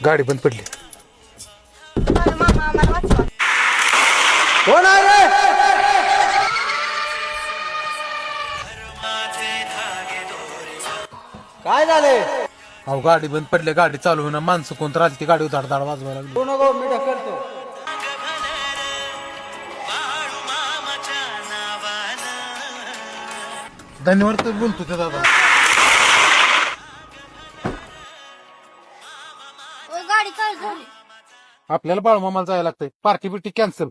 गाडी बंद पडली. मामा आम्हाला वाचवा. कोण आहे रे? काय झालंय? अहो गाडी बंद पडली, गाडी चालू होईना, माणसं कोण राहिली ती गाडी धाड धाड वाजवायला लागली. तू नको, मी ढकलतो. धन्यवाद तर बोलतो ते दादा. ओ गाडी चालू झाली. आपल्याला बाळूमामाला जायला लागतंय, पार्टी बिर्टी कॅन्सल.